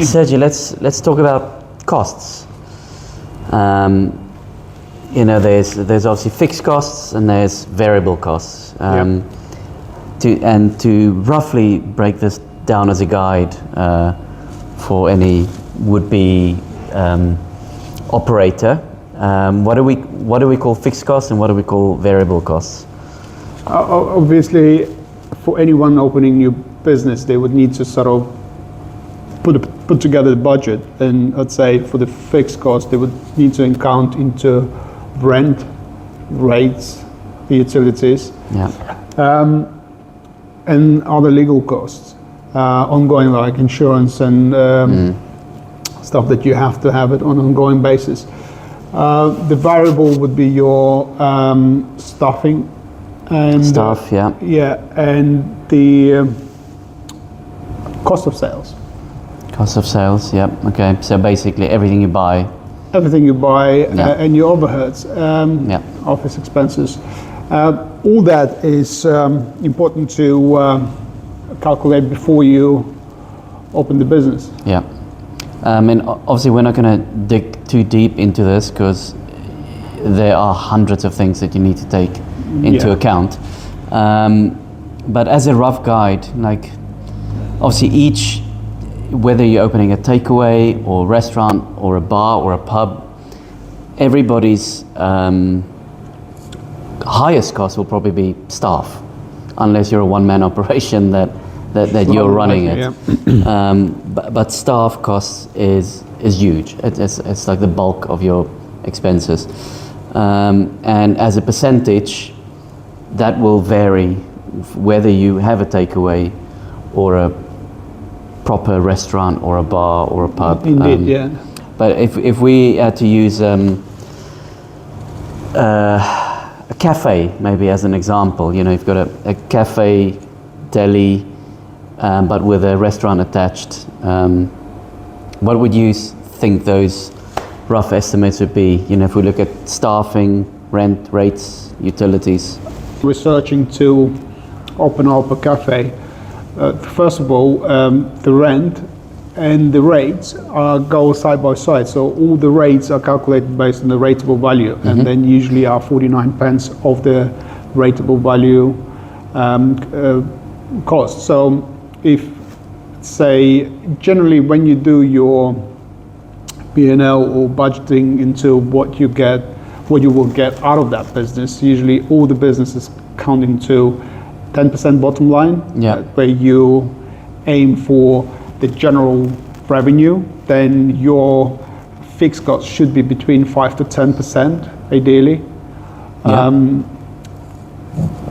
Sergio, let's talk about costs. There's obviously fixed costs and there's variable costs. To roughly break this down as a guide for any would-be operator, what do we call fixed costs and what do we call variable costs? Obviously, for anyone opening new business, they would need to sort of put together the budget, and I'd say for the fixed cost, they would need to account into rent, rates, utilities, and other legal costs, ongoing like insurance and stuff that you have to have it on an ongoing basis. The variable would be your staffing and staff, and the cost of sales. Cost of sales, okay. So basically everything you buy. Everything you buy and your overheads, office expenses. All that is important to calculate before you open the business. And obviously we're not going to dig too deep into this because there are hundreds of things that you need to take into account. But as a rough guide, like obviously whether you're opening a takeaway or restaurant or a bar or a pub, everybody's highest cost will probably be staff, unless you're a one-man operation that you're running it. But staff costs is huge. It's like the bulk of your expenses, and as a percentage, that will vary whether you have a takeaway or a proper restaurant or a bar or a pub. Indeed, But if we had to use a cafe maybe as an example, you've got a cafe, deli, but with a restaurant attached. What would you think those rough estimates would be? If we look at staffing, rent, rates, utilities. Researching to open up a cafe. First of all, the rent and the rates go side by side. So all the rates are calculated based on the rateable value, and then usually are 49 pence of the rateable value cost. So if, say, generally when you do your P&L or budgeting into what you will get out of that business, usually all the businesses count into 10% bottom line, where you aim for the general revenue, then your fixed costs should be between 5 to 10% ideally.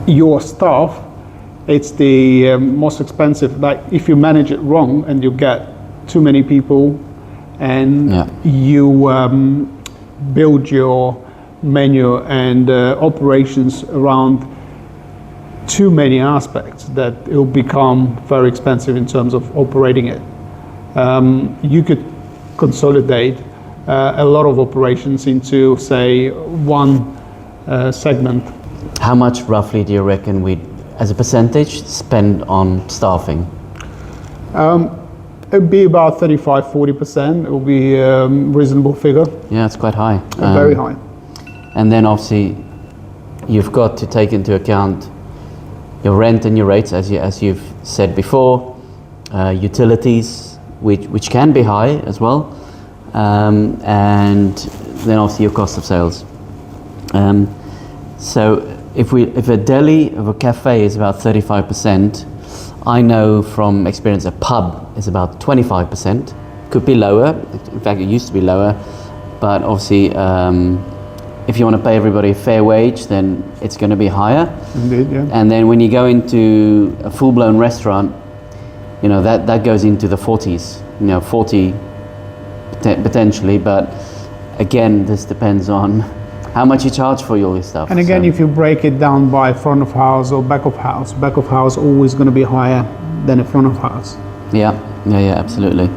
Your staff, it's the most expensive. Like if you manage it wrong and you get too many people and you build your menu and operations around too many aspects, that it will become very expensive in terms of operating it. You could consolidate a lot of operations into, say, one segment. How much roughly do you reckon we'd, as a percentage, spend on staffing? It would be about 35-40%. It will be a reasonable figure. Yeah, it's quite high. Very high. And then obviously you've got to take into account your rent and your rates, as you've said before, utilities, which can be high as well, and then obviously your cost of sales. So if a deli of a cafe is about 35%, I know from experience a pub is about 25%. Could be lower. In fact, it used to be lower, but obviously. If you want to pay everybody a fair wage, then it's going to be higher. Indeed, yeah. And then when you go into a full-blown restaurant, that goes into the 40s, 40 potentially. But again, this depends on how much you charge for all your stuff. And again, if you break it down by front of house or back of house always going to be higher than a front of house. Yeah, absolutely.